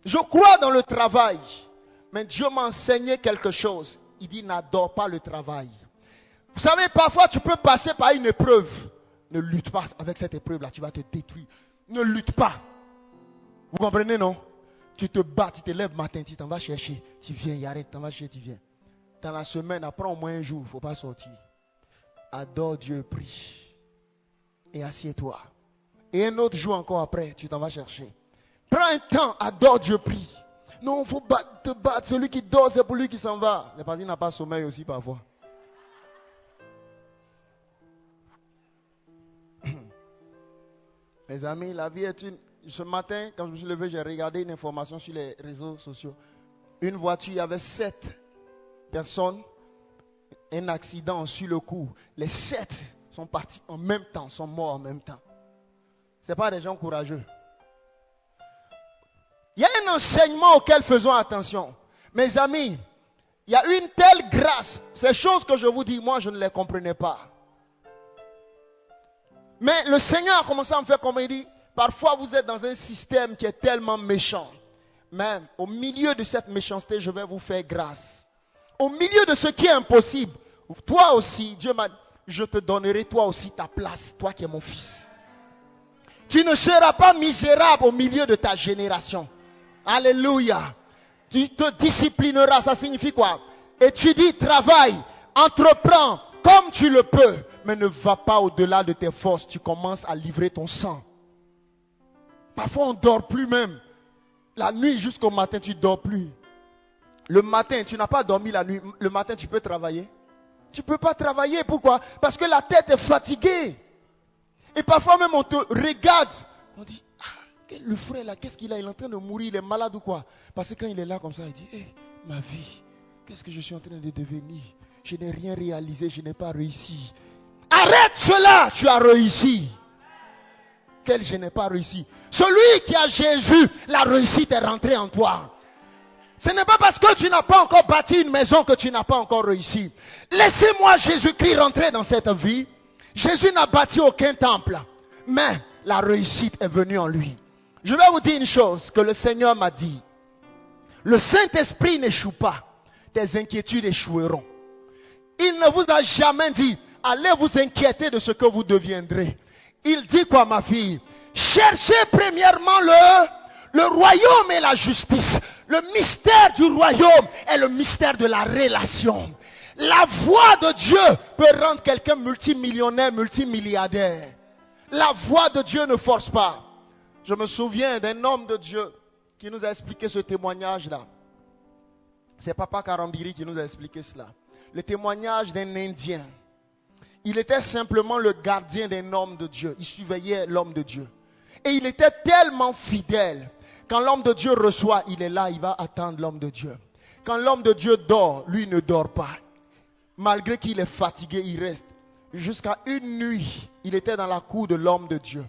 Je crois dans le travail. Mais Dieu m'a enseigné quelque chose. Il dit, n'adore pas le travail. Vous savez, parfois tu peux passer par une épreuve. Ne lutte pas avec cette épreuve-là, tu vas te détruire. Ne lutte pas. Vous comprenez, non? Tu te bats, tu te lèves matin, tu t'en vas chercher. Tu viens, il arrête, tu t'en vas chercher, tu viens. Dans la semaine, après au moins un jour, il ne faut pas sortir. Adore Dieu, prie. Et assieds-toi. Et un autre jour encore après, tu t'en vas chercher. Prends un temps, adore Dieu, prie. Non, il faut te battre. Celui qui dort, c'est pour lui qui s'en va. C'est parce qu'il n'a pas sommeil aussi parfois. Mes amis, la vie est une... Ce matin, quand je me suis levé, j'ai regardé une information sur les réseaux sociaux. Une voiture, il y avait 7 personnes. Un accident sur le coup. Les 7 sont partis en même temps, sont morts en même temps. Ce n'est pas des gens courageux. Il y a un enseignement auquel faisons attention. Mes amis, il y a une telle grâce. Ces choses que je vous dis, moi, je ne les comprenais pas. Mais le Seigneur a commencé à me faire comme il dit, parfois vous êtes dans un système qui est tellement méchant. Mais au milieu de cette méchanceté, je vais vous faire grâce. Au milieu de ce qui est impossible, toi aussi, Dieu m'a dit, je te donnerai toi aussi ta place, toi qui es mon fils. Tu ne seras pas misérable au milieu de ta génération. Alléluia. Tu te disciplineras, ça signifie quoi? Étudie, travaille, entreprends comme tu le peux, mais ne va pas au-delà de tes forces. Tu commences à livrer ton sang. Parfois on ne dort plus même. La nuit jusqu'au matin, tu ne dors plus. Le matin, tu n'as pas dormi la nuit. Le matin, tu peux travailler. Tu ne peux pas travailler. Pourquoi? Parce que la tête est fatiguée. Et parfois même, on te regarde. On dit, le frère là, qu'est-ce qu'il a? Il est en train de mourir, il est malade ou quoi? Parce que quand il est là comme ça, il dit, hey, ma vie, qu'est-ce que je suis en train de devenir? Je n'ai rien réalisé, je n'ai pas réussi. Arrête cela, tu as réussi. Quel je n'ai pas réussi? Celui qui a Jésus, la réussite est rentrée en toi. Ce n'est pas parce que tu n'as pas encore bâti une maison que tu n'as pas encore réussi. Laissez-moi Jésus-Christ rentrer dans cette vie. Jésus n'a bâti aucun temple, mais la réussite est venue en lui. Je vais vous dire une chose que le Seigneur m'a dit. Le Saint-Esprit n'échoue pas. Tes inquiétudes échoueront. Il ne vous a jamais dit, allez vous inquiéter de ce que vous deviendrez. Il dit quoi, ma fille? Cherchez premièrement le royaume et la justice. Le mystère du royaume est le mystère de la relation. La voix de Dieu peut rendre quelqu'un multimillionnaire, multimilliardaire. La voix de Dieu ne force pas. Je me souviens d'un homme de Dieu qui nous a expliqué ce témoignage-là. C'est Papa Karambiri qui nous a expliqué cela. Le témoignage d'un Indien. Il était simplement le gardien d'un homme de Dieu. Il surveillait l'homme de Dieu. Et il était tellement fidèle. Quand l'homme de Dieu reçoit, il est là, il va attendre l'homme de Dieu. Quand l'homme de Dieu dort, lui ne dort pas. Malgré qu'il est fatigué, il reste. Jusqu'à une nuit, il était dans la cour de l'homme de Dieu.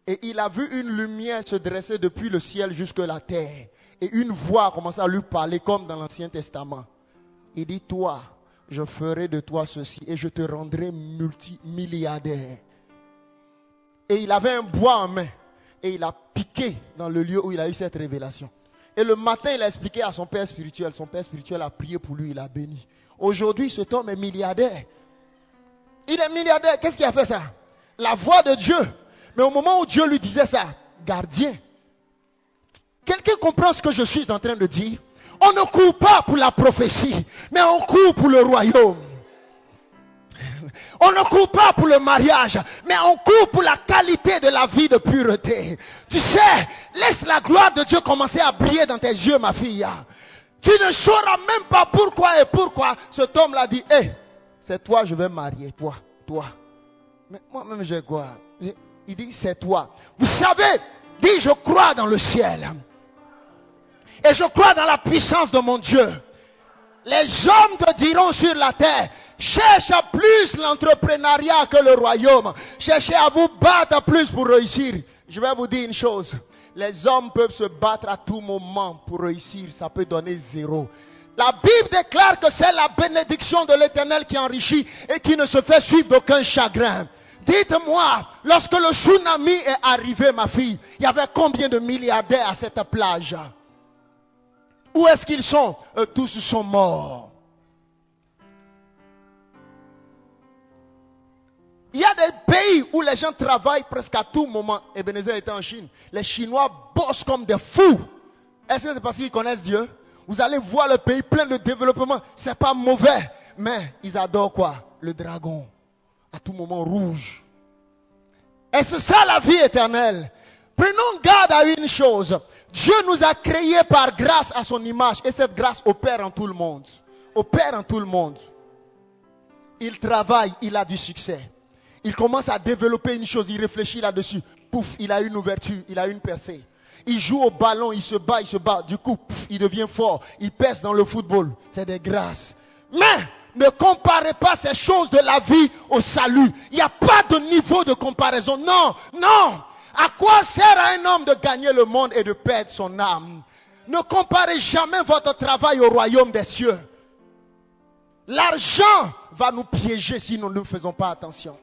Et il a vu une lumière se dresser depuis le ciel jusque la terre. Et une voix a commencé à lui parler comme dans l'Ancien Testament. Il dit, toi, je ferai de toi ceci et je te rendrai multimilliardaire. Et il avait un bois en main. Et il a piqué dans le lieu où il a eu cette révélation. Et le matin, il a expliqué à son père spirituel. Son père spirituel a prié pour lui, il a béni. Aujourd'hui, cet homme est milliardaire. Il est milliardaire. Qu'est-ce qui a fait ça? La voix de Dieu. Mais au moment où Dieu lui disait ça, gardien. Quelqu'un comprend ce que je suis en train de dire? On ne court pas pour la prophétie, mais on court pour le royaume. On ne court pas pour le mariage, mais on court pour la qualité de la vie de pureté. Tu sais, laisse la gloire de Dieu commencer à briller dans tes yeux, ma fille. Tu ne sauras même pas pourquoi et pourquoi cet homme l'a dit, hey, c'est toi, je vais marier, toi. Mais moi-même, j'ai quoi? Il dit, c'est toi. Vous savez, dit, je crois dans le ciel. Et je crois dans la puissance de mon Dieu. Les hommes te diront sur la terre, cherche à plus l'entrepreneuriat que le royaume. Cherchez à vous battre plus pour réussir. Je vais vous dire une chose. Les hommes peuvent se battre à tout moment pour réussir. Ça peut donner 0. La Bible déclare que c'est la bénédiction de l'Éternel qui enrichit et qui ne se fait suivre d'aucun chagrin. Dites-moi, lorsque le tsunami est arrivé, ma fille, il y avait combien de milliardaires à cette plage? Où est-ce qu'ils sont? Tous sont morts. Il y a des pays où les gens travaillent presque à tout moment. Ebenezer était en Chine. Les Chinois bossent comme des fous. Est-ce que c'est parce qu'ils connaissent Dieu? Vous allez voir le pays plein de développement. C'est pas mauvais. Mais ils adorent quoi? Le dragon. À tout moment rouge. Et c'est ça la vie éternelle. Prenons garde à une chose. Dieu nous a créés par grâce à son image. Et cette grâce opère en tout le monde. Opère en tout le monde. Il travaille, il a du succès. Il commence à développer une chose, il réfléchit là-dessus. Pouf, il a une ouverture, il a une percée. Il joue au ballon, il se bat. Du coup, pouf, il devient fort. Il perce dans le football. C'est des grâces. Mais ne comparez pas ces choses de la vie au salut. Il n'y a pas de niveau de comparaison. Non, non. À quoi sert à un homme de gagner le monde et de perdre son âme? Ne comparez jamais votre travail au royaume des cieux. L'argent va nous piéger si nous ne faisons pas attention.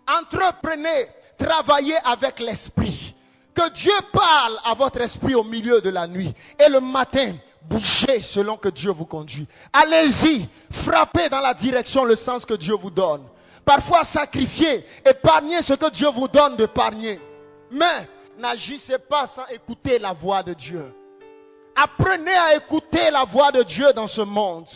Entreprenez, travaillez avec l'esprit. Que Dieu parle à votre esprit au milieu de la nuit. Et le matin, bougez selon que Dieu vous conduit. Allez-y, frappez dans la direction, le sens que Dieu vous donne. Parfois sacrifiez, épargnez ce que Dieu vous donne d'épargner. Mais n'agissez pas sans écouter la voix de Dieu. Apprenez à écouter la voix de Dieu dans ce monde.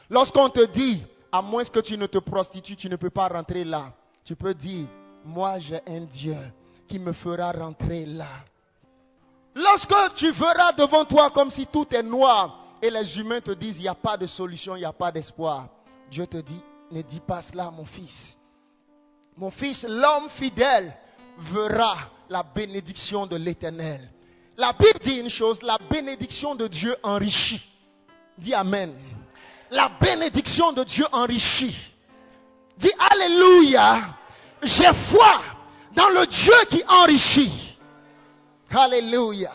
Lorsqu'on te dit, à moins que tu ne te prostitues, tu ne peux pas rentrer là. Tu peux dire, moi j'ai un Dieu qui me fera rentrer là. Lorsque tu verras devant toi comme si tout est noir et les humains te disent, il n'y a pas de solution, il n'y a pas d'espoir. Dieu te dit, ne dis pas cela mon fils. Mon fils, l'homme fidèle verra la bénédiction de l'Éternel. La Bible dit une chose, la bénédiction de Dieu enrichit. Dis Amen. La bénédiction de Dieu enrichit. Dis Alléluia. J'ai foi dans le Dieu qui enrichit. Alléluia.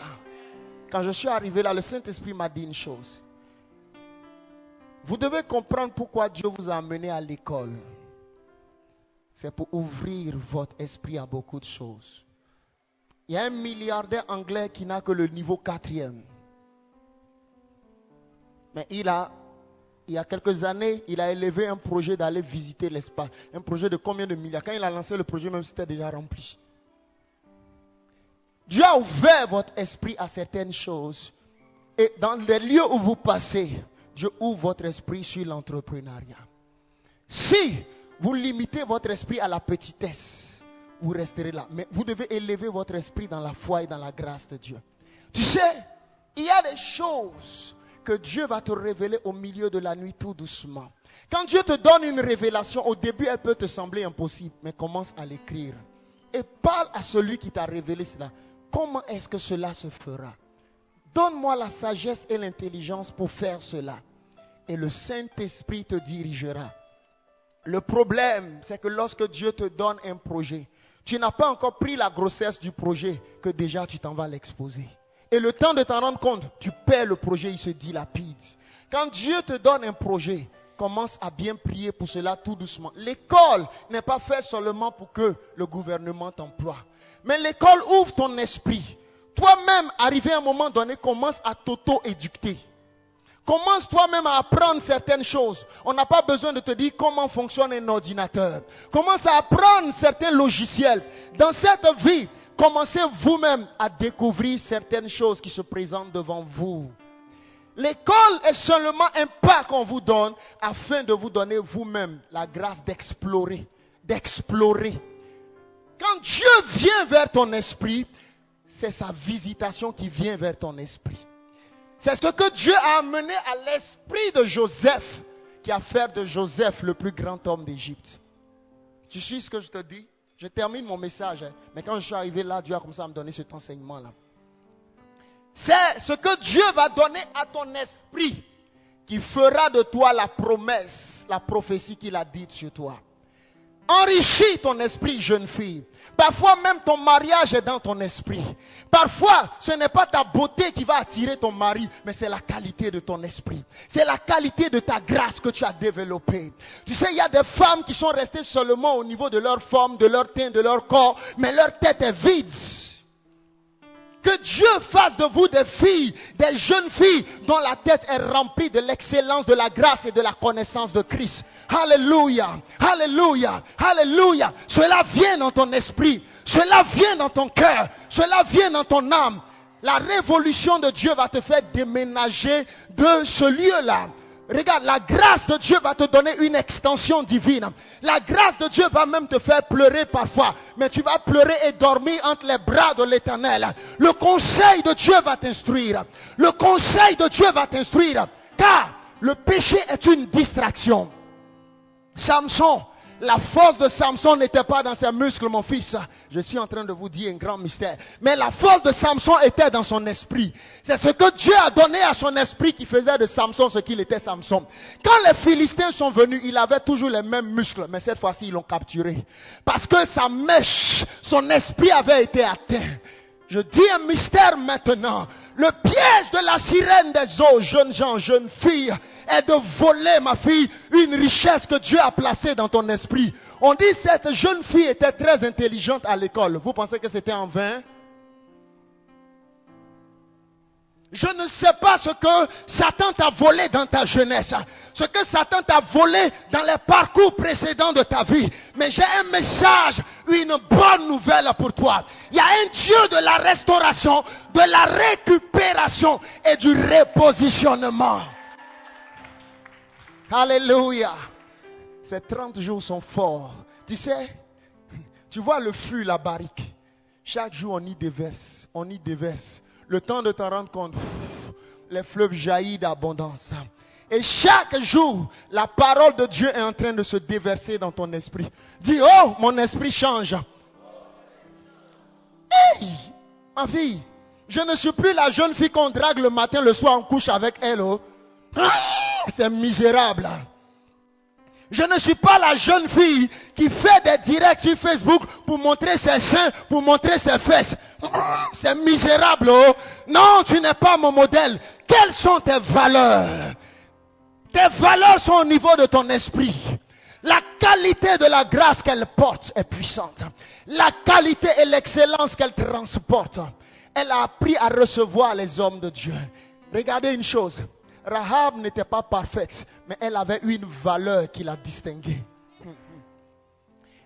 Quand je suis arrivé là, le Saint-Esprit m'a dit une chose. Vous devez comprendre pourquoi Dieu vous a amené à l'école. C'est pour ouvrir votre esprit à beaucoup de choses. Il y a un milliardaire anglais qui n'a que le niveau 4e. Mais il y a quelques années, il a élevé un projet d'aller visiter l'espace. Un projet de combien de milliards? Quand il a lancé le projet, même c'était déjà rempli. Dieu a ouvert votre esprit à certaines choses. Et dans les lieux où vous passez, Dieu ouvre votre esprit sur l'entrepreneuriat. Si vous limitez votre esprit à la petitesse, vous resterez là. Mais vous devez élever votre esprit dans la foi et dans la grâce de Dieu. Tu sais, il y a des choses que Dieu va te révéler au milieu de la nuit tout doucement. Quand Dieu te donne une révélation, au début elle peut te sembler impossible, mais commence à l'écrire. Et parle à celui qui t'a révélé cela. Comment est-ce que cela se fera? Donne-moi la sagesse et l'intelligence pour faire cela. Et le Saint-Esprit te dirigera. Le problème, c'est que lorsque Dieu te donne un projet, tu n'as pas encore pris la grossesse du projet que déjà tu t'en vas l'exposer. Et le temps de t'en rendre compte, tu perds le projet, il se dilapide. Quand Dieu te donne un projet, commence à bien prier pour cela tout doucement. L'école n'est pas faite seulement pour que le gouvernement t'emploie. Mais l'école ouvre ton esprit. Toi-même, arrivé à un moment donné, commence à t'auto-éduquer. Commence toi-même à apprendre certaines choses. On n'a pas besoin de te dire comment fonctionne un ordinateur. Commence à apprendre certains logiciels. Dans cette vie, commencez vous-même à découvrir certaines choses qui se présentent devant vous. L'école est seulement un pas qu'on vous donne afin de vous donner vous-même la grâce d'explorer. D'explorer. Quand Dieu vient vers ton esprit, c'est sa visitation qui vient vers ton esprit. C'est ce que Dieu a amené à l'esprit de Joseph, qui a fait de Joseph le plus grand homme d'Égypte. Tu suis ce que je te dis? Je termine mon message, mais quand je suis arrivé là, Dieu a commencé à me donner cet enseignement-là. C'est ce que Dieu va donner à ton esprit qui fera de toi la promesse, la prophétie qu'il a dite sur toi. Enrichis ton esprit, jeune fille. Parfois même ton mariage est dans ton esprit. Parfois, ce n'est pas ta beauté qui va attirer ton mari, mais c'est la qualité de ton esprit. C'est la qualité de ta grâce que tu as développée. Tu sais, il y a des femmes qui sont restées seulement au niveau de leur forme, de leur teint, de leur corps, mais leur tête est vide. Que Dieu fasse de vous des filles, des jeunes filles dont la tête est remplie de l'excellence, de la grâce et de la connaissance de Christ. Alléluia, alléluia, alléluia. Cela vient dans ton esprit, cela vient dans ton cœur, cela vient dans ton âme. La révolution de Dieu va te faire déménager de ce lieu-là. Regarde, la grâce de Dieu va te donner une extension divine. La grâce de Dieu va même te faire pleurer parfois. Mais tu vas pleurer et dormir entre les bras de l'Éternel. Le conseil de Dieu va t'instruire. Le conseil de Dieu va t'instruire. Car le péché est une distraction. Samson, la force de Samson n'était pas dans ses muscles, mon fils. Je suis en train de vous dire un grand mystère. Mais la force de Samson était dans son esprit. C'est ce que Dieu a donné à son esprit qui faisait de Samson ce qu'il était Samson. Quand les Philistins sont venus, il avait toujours les mêmes muscles. Mais cette fois-ci, ils l'ont capturé. Parce que sa mèche, son esprit avait été atteint. Je dis un mystère maintenant. Le piège de la sirène des eaux, jeunes gens, jeunes filles, est de voler, ma fille, une richesse que Dieu a placée dans ton esprit. On dit que cette jeune fille était très intelligente à l'école. Vous pensez que c'était en vain? Je ne sais pas ce que Satan t'a volé dans ta jeunesse, ce que Satan t'a volé dans les parcours précédents de ta vie. Mais j'ai un message, une bonne nouvelle pour toi. Il y a un Dieu de la restauration, de la récupération et du repositionnement. Alléluia. Ces 30 jours sont forts. Tu sais, tu vois le flux, la barrique. Chaque jour on y déverse, on y déverse. Le temps de t'en rendre compte, les fleuves jaillissent d'abondance. Et chaque jour, la parole de Dieu est en train de se déverser dans ton esprit. Dis, oh, mon esprit change. Hey, ma fille, je ne suis plus la jeune fille qu'on drague le matin, le soir on couche avec elle. Oh. C'est misérable. Je ne suis pas la jeune fille qui fait des directs sur Facebook pour montrer ses seins, pour montrer ses fesses. C'est misérable. Oh. Non, tu n'es pas mon modèle. Quelles sont tes valeurs? Tes valeurs sont au niveau de ton esprit. La qualité de la grâce qu'elle porte est puissante. La qualité et l'excellence qu'elle transporte. Elle a appris à recevoir les hommes de Dieu. Regardez une chose. Rahab n'était pas parfaite, mais elle avait une valeur qui la distinguait.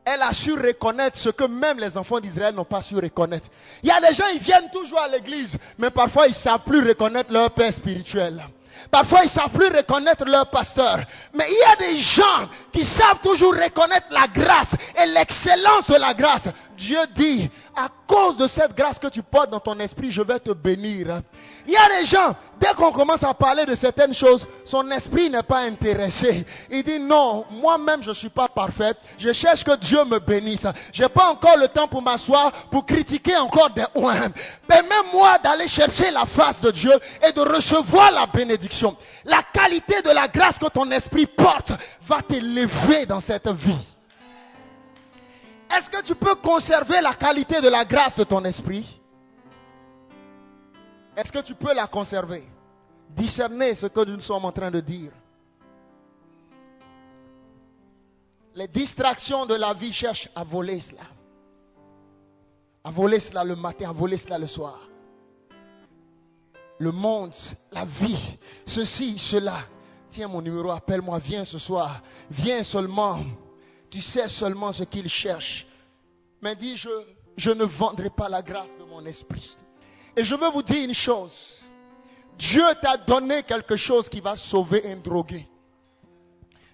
Elle a su reconnaître ce que même les enfants d'Israël n'ont pas su reconnaître. Il y a des gens, ils viennent toujours à l'église, mais parfois ils ne savent plus reconnaître leur père spirituel. Parfois, ils ne savent plus reconnaître leur pasteur. Mais il y a des gens qui savent toujours reconnaître la grâce et l'excellence de la grâce. Dieu dit, à cause de cette grâce que tu portes dans ton esprit, je vais te bénir. Il y a des gens, dès qu'on commence à parler de certaines choses, son esprit n'est pas intéressé. Il dit, non, moi-même je ne suis pas parfaite. Je cherche que Dieu me bénisse. Je n'ai pas encore le temps pour m'asseoir, pour critiquer encore des ouins. Mais même moi, d'aller chercher la face de Dieu et de recevoir la bénédiction. La qualité de la grâce que ton esprit porte va t'élever dans cette vie. Est-ce que tu peux conserver la qualité de la grâce de ton esprit? Est-ce que tu peux la conserver? Discerner ce que nous sommes en train de dire. Les distractions de la vie cherchent à voler cela. À voler cela le matin, à voler cela le soir. Le monde, la vie, ceci, cela. Tiens mon numéro, appelle-moi, viens ce soir. Viens seulement. Tu sais seulement ce qu'il cherche. Mais dis, je ne vendrai pas la grâce de mon esprit. Et je veux vous dire une chose. Dieu t'a donné quelque chose qui va sauver un drogué.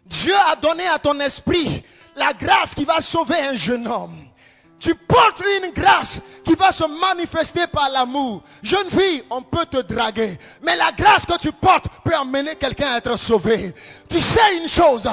Dieu a donné à ton esprit la grâce qui va sauver un jeune homme. Tu portes une grâce qui va se manifester par l'amour. Jeune fille, on peut te draguer. Mais la grâce que tu portes peut emmener quelqu'un à être sauvé. Tu sais une chose.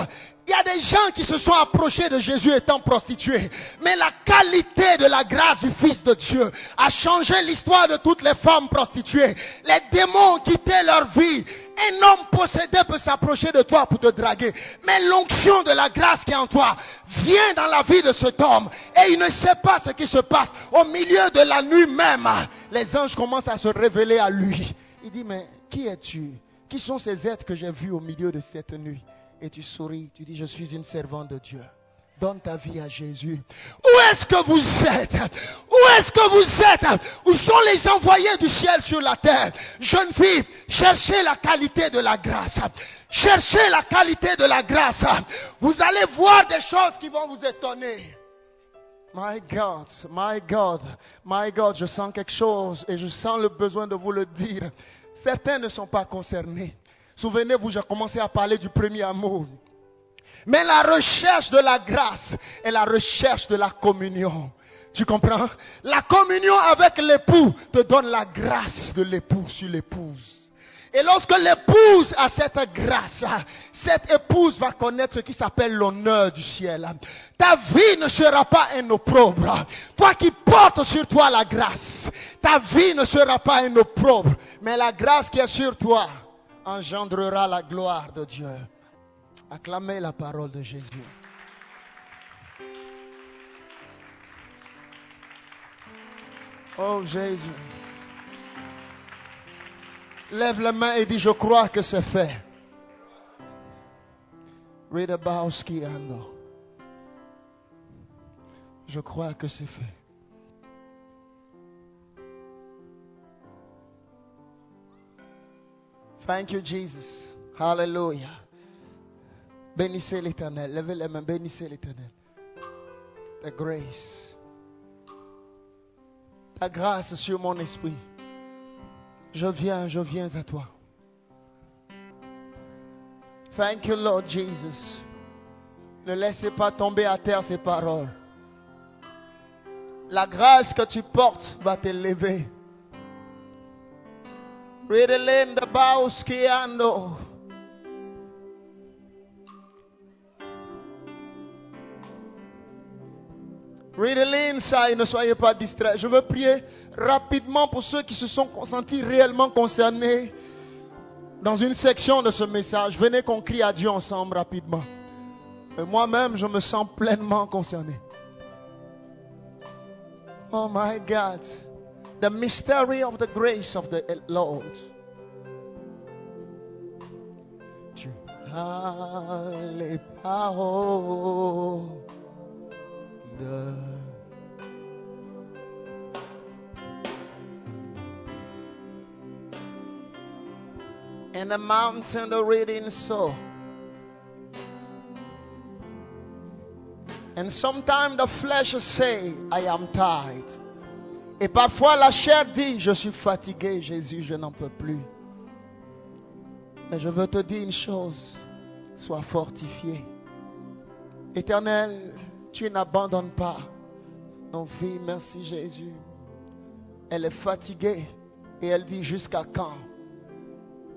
Il y a des gens qui se sont approchés de Jésus étant prostitués. Mais la qualité de la grâce du Fils de Dieu a changé l'histoire de toutes les femmes prostituées. Les démons ont quitté leur vie. Un homme possédé peut s'approcher de toi pour te draguer. Mais l'onction de la grâce qui est en toi vient dans la vie de cet homme. Et il ne sait pas ce qui se passe. Au milieu de la nuit même, les anges commencent à se révéler à lui. Il dit, mais qui es-tu? Qui sont ces êtres que j'ai vus au milieu de cette nuit? Et tu souris, tu dis, je suis une servante de Dieu. Donne ta vie à Jésus. Où est-ce que vous êtes? Où est-ce que vous êtes? Où sont les envoyés du ciel sur la terre? Jeune fille, cherchez la qualité de la grâce. Cherchez la qualité de la grâce. Vous allez voir des choses qui vont vous étonner. My God, my God, my God, je sens quelque chose et je sens le besoin de vous le dire. Certains ne sont pas concernés. Souvenez-vous, j'ai commencé à parler du premier amour. Mais la recherche de la grâce est la recherche de la communion. Tu comprends? La communion avec l'époux te donne la grâce de l'époux sur l'épouse. Et lorsque l'épouse a cette grâce, cette épouse va connaître ce qui s'appelle l'honneur du ciel. Ta vie ne sera pas un opprobre. Toi qui portes sur toi la grâce, ta vie ne sera pas un opprobre. Mais la grâce qui est sur toi engendrera la gloire de Dieu. Acclamez la parole de Jésus. Oh Jésus. Lève la main et dis, je crois que c'est fait. Redabowski Ando. Je crois que c'est fait. Thank you, Jesus. Hallelujah. Bénissez l'Éternel. Levez les mains. Bénissez l'Éternel. Ta grace. Ta grâce sur mon esprit. Je viens à toi. Thank you, Lord Jesus. Ne laissez pas tomber à terre ces paroles. La grâce que tu portes va t'élever. Redelenda Bauskiando. Read inside, ne soyez pas distraits. Je veux prier rapidement pour ceux qui se sont sentis réellement concernés dans une section de ce message. Venez qu'on crie à Dieu ensemble rapidement. Et moi-même, je me sens pleinement concerné. Oh my God. The mystery of the grace of the Lord. Tu as les paroles de in the mountain the reading so. And sometimes the flesh say, I am tired. Et parfois la chair dit, je suis fatigué, Jésus, je n'en peux plus. Mais je veux te dire une chose, sois fortifié. Éternel, tu n'abandonnes pas nos vies, merci Jésus. Elle est fatiguée et elle dit jusqu'à quand?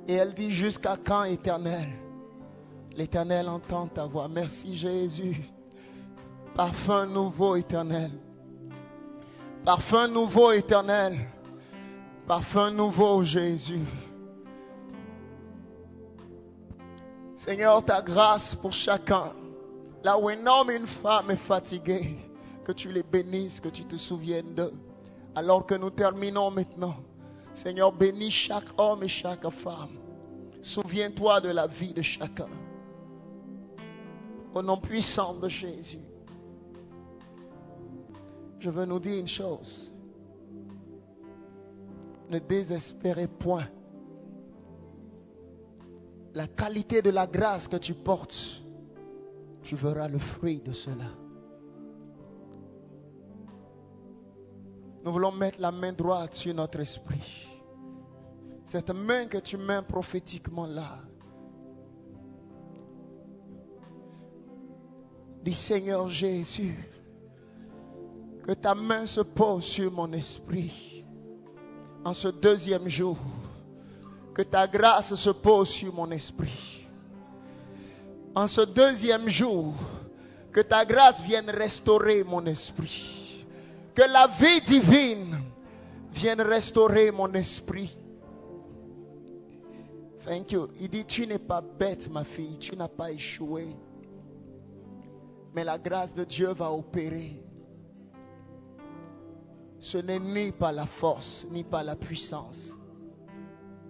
Et elle dit jusqu'à quand, Éternel? L'Éternel entend ta voix. Merci Jésus. Parfum nouveau, Éternel. Parfum nouveau, Éternel. Parfum nouveau, Jésus. Seigneur, ta grâce pour chacun. Là où un homme et une femme est fatigué, que tu les bénisses, que tu te souviennes d'eux. Alors que nous terminons maintenant. Seigneur, bénis chaque homme et chaque femme. Souviens-toi de la vie de chacun. Au nom puissant de Jésus. Je veux nous dire une chose. Ne désespérez point. La qualité de la grâce que tu portes, tu verras le fruit de cela. Nous voulons mettre la main droite sur notre esprit. Cette main que tu mets prophétiquement là. Dis Seigneur Jésus, que ta main se pose sur mon esprit en ce deuxième jour. Que ta grâce se pose sur mon esprit. En ce deuxième jour, que ta grâce vienne restaurer mon esprit. Que la vie divine vienne restaurer mon esprit. Thank you. Il dit, tu n'es pas bête, ma fille, tu n'as pas échoué. Mais la grâce de Dieu va opérer. Ce n'est ni par la force, ni par la puissance,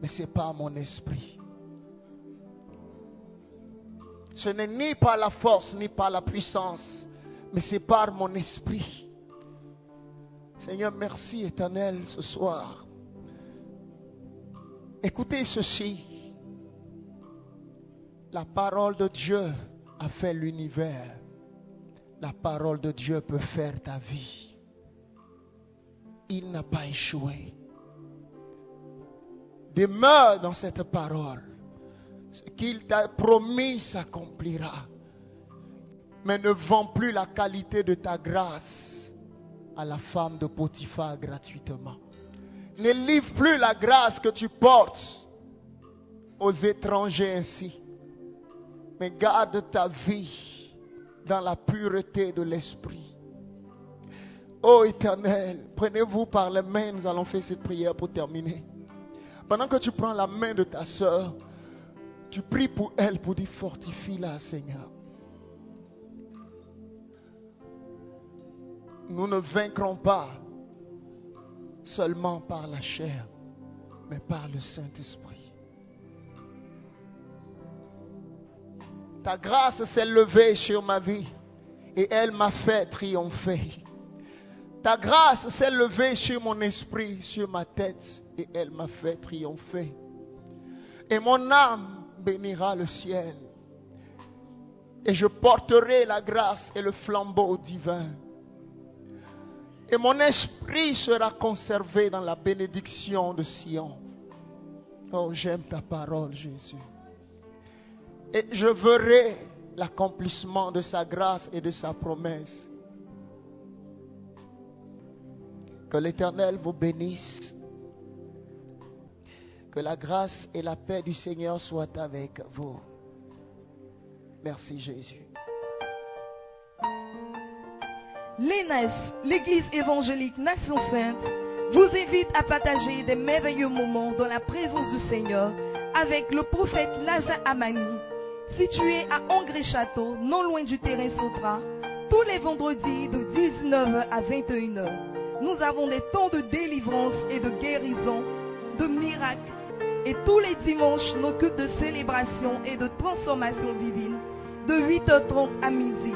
mais c'est par mon esprit. Ce n'est ni par la force, ni par la puissance, mais c'est par mon esprit. Seigneur, merci Éternel ce soir. Écoutez ceci. La parole de Dieu a fait l'univers. La parole de Dieu peut faire ta vie. Il n'a pas échoué. Demeure dans cette parole. Ce qu'il t'a promis s'accomplira. Mais ne vends plus la qualité de ta grâce à la femme de Potiphar gratuitement. Ne livre plus la grâce que tu portes aux étrangers ainsi. Mais garde ta vie dans la pureté de l'esprit. Ô Éternel, prenez-vous par les mains, nous allons faire cette prière pour terminer. Pendant que tu prends la main de ta sœur, tu pries pour elle, pour dire fortifie-la, Seigneur. Nous ne vaincrons pas seulement par la chair, mais par le Saint-Esprit. Ta grâce s'est levée sur ma vie et elle m'a fait triompher. Ta grâce s'est levée sur mon esprit, sur ma tête et elle m'a fait triompher. Et mon âme bénira le ciel. Et je porterai la grâce et le flambeau divin. Et mon esprit sera conservé dans la bénédiction de Sion. Oh, j'aime ta parole, Jésus. Et je verrai l'accomplissement de sa grâce et de sa promesse. Que l'Éternel vous bénisse. Que la grâce et la paix du Seigneur soient avec vous. Merci Jésus. L'ENES, l'Église évangélique Nation Sainte, vous invite à partager des merveilleux moments dans la présence du Seigneur avec le prophète Lazare Amani, situé à Angré-Château, non loin du terrain Sautra, tous les vendredis de 19h à 21h. Nous avons des temps de délivrance et de guérison, de miracles. Et tous les dimanches, nos cultes de célébration et de transformation divine, de 8h30 à midi.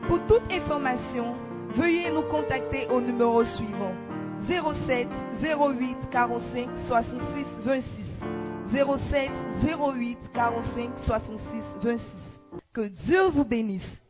Pour toute information, veuillez nous contacter au numéro suivant: 07 08 45 66 26. 07 08 45 66 26. Que Dieu vous bénisse.